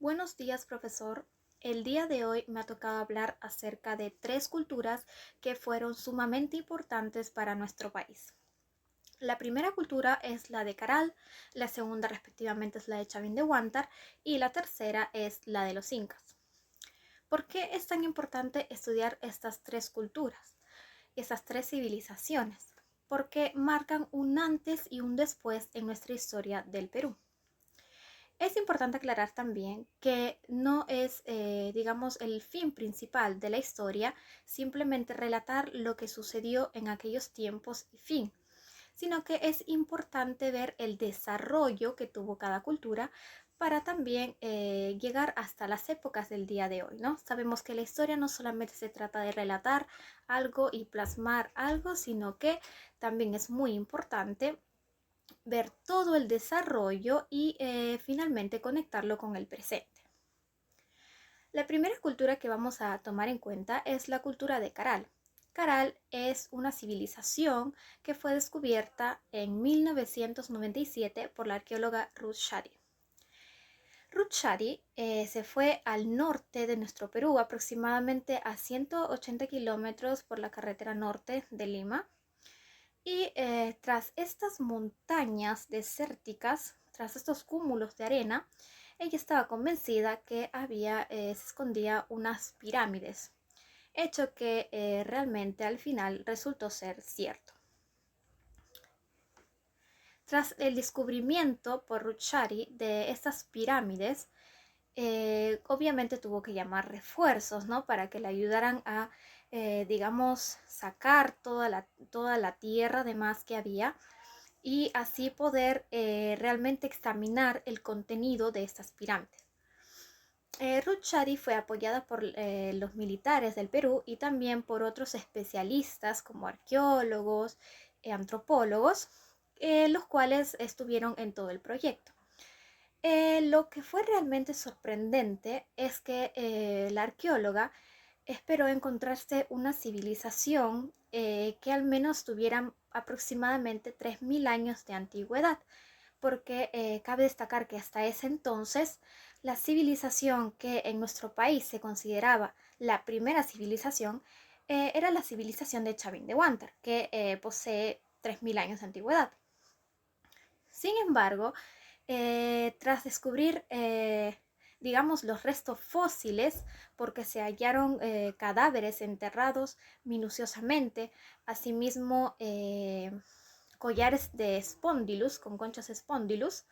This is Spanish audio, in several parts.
Buenos días, profesor. El día de hoy me ha tocado hablar acerca de tres culturas que fueron sumamente importantes para nuestro país. La primera cultura es la de Caral, la segunda respectivamente es la de Chavín de Huántar y la tercera es la de los incas. ¿Por qué es tan importante estudiar estas tres culturas, estas tres civilizaciones? Porque marcan un antes y un después en nuestra historia del Perú. Es importante aclarar también que no es, digamos, el fin principal de la historia simplemente relatar lo que sucedió en aquellos tiempos y fin, sino que es importante ver el desarrollo que tuvo cada cultura para también llegar hasta las épocas del día de hoy, ¿no? Sabemos que la historia no solamente se trata de relatar algo y plasmar algo, sino que también es muy importante ver todo el desarrollo y finalmente conectarlo con el presente. La primera cultura que vamos a tomar en cuenta es la cultura de Caral. Caral es una civilización que fue descubierta en 1997 por la arqueóloga Ruth Shari. Ruth Shari se fue al norte de nuestro Perú, aproximadamente a 180 kilómetros por la carretera norte de Lima. Y tras estas montañas desérticas, tras estos cúmulos de arena, ella estaba convencida que se escondía unas pirámides, hecho que realmente al final resultó ser cierto. Tras el descubrimiento por Ruchari de estas pirámides, obviamente tuvo que llamar refuerzos, ¿no? Para que le ayudaran a, digamos, sacar toda la tierra de más que había y así poder realmente examinar el contenido de estas pirámides. Ruth Shari fue apoyada por los militares del Perú y también por otros especialistas como arqueólogos, antropólogos, los cuales estuvieron en todo el proyecto. Lo que fue realmente sorprendente es que la arqueóloga esperó encontrarse una civilización que al menos tuviera aproximadamente 3000 años de antigüedad, porque cabe destacar que hasta ese entonces la civilización que en nuestro país se consideraba la primera civilización era la civilización de Chavín de Huántar, que posee 3000 años de antigüedad. Sin embargo, tras descubrir, digamos, los restos fósiles, porque se hallaron cadáveres enterrados minuciosamente, asimismo collares de Spondylus, con conchas Spondylus,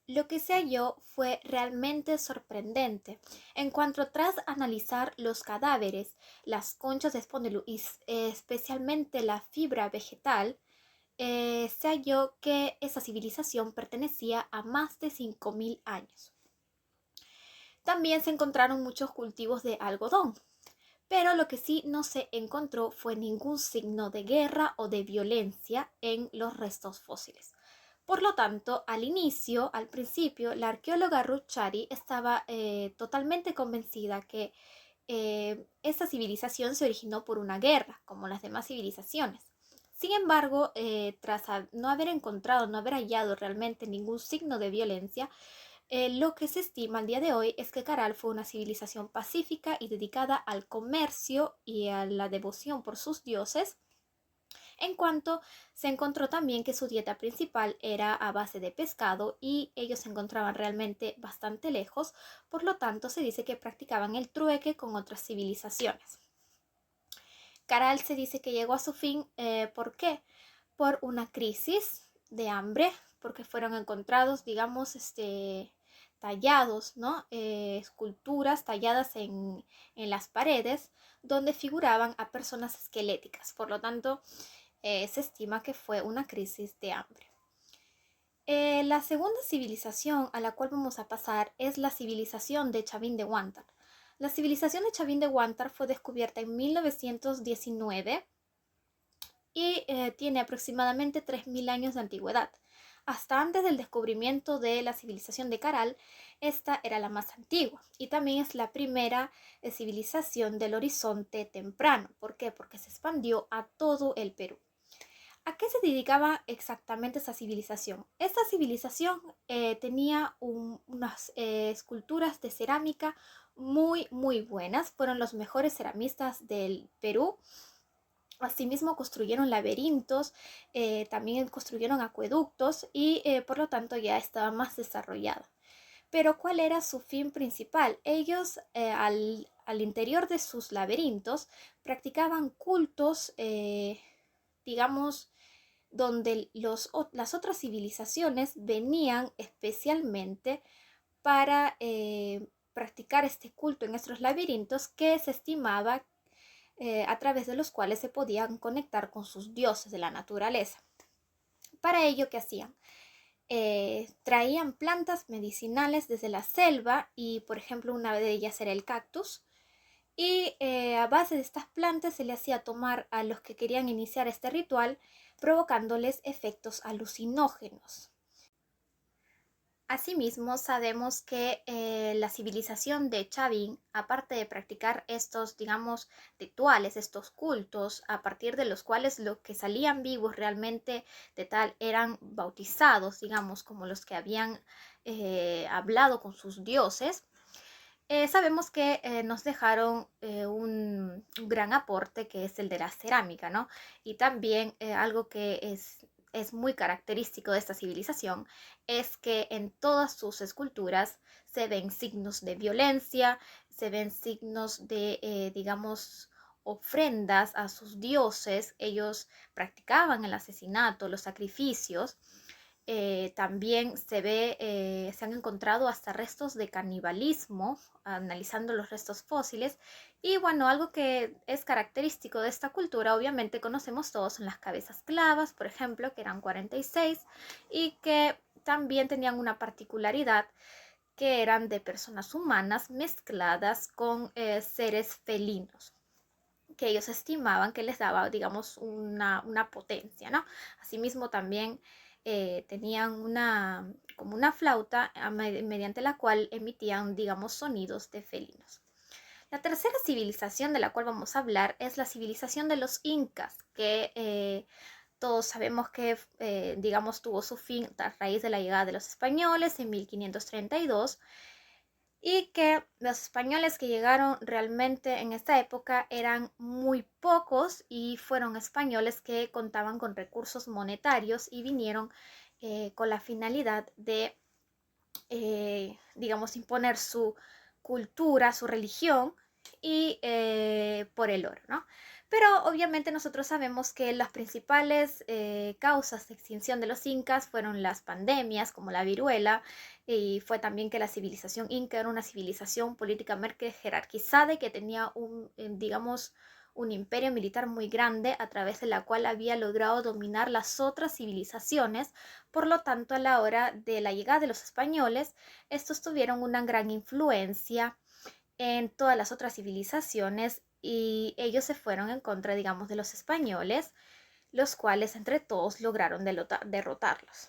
lo que se halló fue realmente sorprendente. En cuanto tras analizar los cadáveres, las conchas de Spondylus y especialmente la fibra vegetal, se halló que esa civilización pertenecía a más de 5000 años. También se encontraron muchos cultivos de algodón, pero lo que sí no se encontró fue ningún signo de guerra o de violencia en los restos fósiles. Por lo tanto, al principio, la arqueóloga Ruth Shari estaba totalmente convencida que esta civilización se originó por una guerra, como las demás civilizaciones. Sin embargo, tras no haber encontrado, no haber hallado realmente ningún signo de violencia, lo que se estima al día de hoy es que Caral fue una civilización pacífica y dedicada al comercio y a la devoción por sus dioses, en cuanto se encontró también que su dieta principal era a base de pescado y ellos se encontraban realmente bastante lejos, por lo tanto se dice que practicaban el trueque con otras civilizaciones. Caral se dice que llegó a su fin, ¿por qué? Por una crisis de hambre, porque fueron encontrados, digamos, tallados, ¿no? Esculturas talladas en las paredes donde figuraban a personas esqueléticas. Por lo tanto, se estima que fue una crisis de hambre. La segunda civilización a la cual vamos a pasar es la civilización de Chavín de Huántar. La civilización de Chavín de Huántar fue descubierta en 1919 y tiene aproximadamente 3000 años de antigüedad. Hasta antes del descubrimiento de la civilización de Caral, esta era la más antigua y también es la primera civilización del horizonte temprano. ¿Por qué? Porque se expandió a todo el Perú. ¿A qué se dedicaba exactamente esa civilización? Esta civilización tenía unas esculturas de cerámica muy buenas. Fueron los mejores ceramistas del Perú. Asimismo construyeron laberintos, también construyeron acueductos y por lo tanto ya estaba más desarrollada. Pero ¿cuál era su fin principal? Ellos al interior de sus laberintos practicaban cultos, digamos, donde las otras civilizaciones venían especialmente para practicar este culto en estos laberintos que se estimaba a través de los cuales se podían conectar con sus dioses de la naturaleza. Para ello, ¿qué hacían? Traían plantas medicinales desde la selva y, por ejemplo, una de ellas era el cactus. Y a base de estas plantas se le hacía tomar a los que querían iniciar este ritual, provocándoles efectos alucinógenos. Asimismo, sabemos que la civilización de Chavín, aparte de practicar estos, digamos, rituales, estos cultos, a partir de los cuales los que salían vivos realmente de tal eran bautizados, digamos, como los que habían hablado con sus dioses, sabemos que nos dejaron un gran aporte que es el de la cerámica, ¿no? Y también algo que es muy característico de esta civilización es que en todas sus esculturas se ven signos de violencia, se ven signos de, digamos, ofrendas a sus dioses. Ellos practicaban el asesinato, los sacrificios. También se han encontrado hasta restos de canibalismo, analizando los restos fósiles. Y bueno, algo que es característico de esta cultura, obviamente conocemos todos, son las cabezas clavas, por ejemplo, que eran 46 y que también tenían una particularidad que eran de personas humanas mezcladas con seres felinos que ellos estimaban que les daba, digamos, una potencia, ¿no? Asimismo también tenían como una flauta mediante la cual emitían, digamos, sonidos de felinos. La tercera civilización de la cual vamos a hablar es la civilización de los incas, que todos sabemos que, digamos, tuvo su fin a raíz de la llegada de los españoles en 1532 y que los españoles que llegaron realmente en esta época eran muy pocos y fueron españoles que contaban con recursos monetarios y vinieron con la finalidad de, digamos, imponer su cultura, su religión y por el oro, ¿no? Pero obviamente nosotros sabemos que las principales causas de extinción de los incas fueron las pandemias como la viruela y fue también que la civilización inca era una civilización políticamente jerarquizada y que tenía digamos, un imperio militar muy grande a través de la cual había logrado dominar las otras civilizaciones. Por lo tanto, a la hora de la llegada de los españoles, estos tuvieron una gran influencia en todas las otras civilizaciones y ellos se fueron en contra, digamos, de los españoles, los cuales entre todos lograron derrotarlos.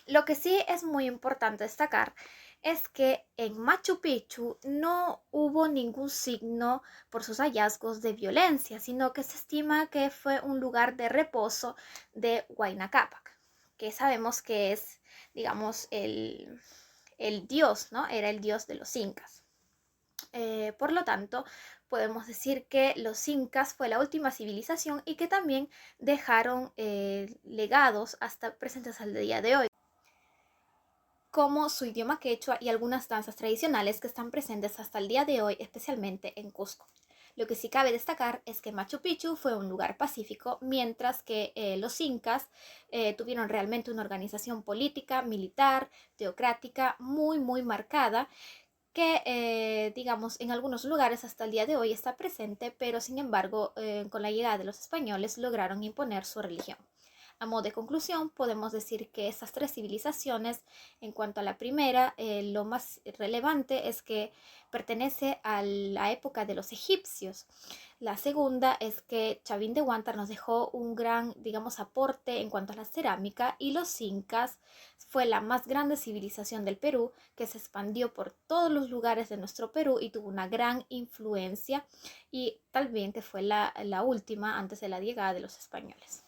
Lo que sí es muy importante destacar es que en Machu Picchu no hubo ningún signo por sus hallazgos de violencia, sino que se estima que fue un lugar de reposo de Huayna Cápac, que sabemos que es, digamos, el dios, ¿no? Era el dios de los incas. Por lo tanto, podemos decir que los incas fue la última civilización y que también dejaron legados hasta presentes al día de hoy, como su idioma quechua y algunas danzas tradicionales que están presentes hasta el día de hoy, especialmente en Cusco. Lo que sí cabe destacar es que Machu Picchu fue un lugar pacífico, mientras que los incas tuvieron realmente una organización política, militar, teocrática muy marcada, que digamos en algunos lugares hasta el día de hoy está presente, pero sin embargo con la llegada de los españoles lograron imponer su religión. A modo de conclusión, podemos decir que estas tres civilizaciones, en cuanto a la primera, lo más relevante es que pertenece a la época de los egipcios. La segunda es que Chavín de Huántar nos dejó un gran, digamos, aporte en cuanto a la cerámica, y los incas fue la más grande civilización del Perú que se expandió por todos los lugares de nuestro Perú y tuvo una gran influencia, y tal vez que fue la última antes de la llegada de los españoles.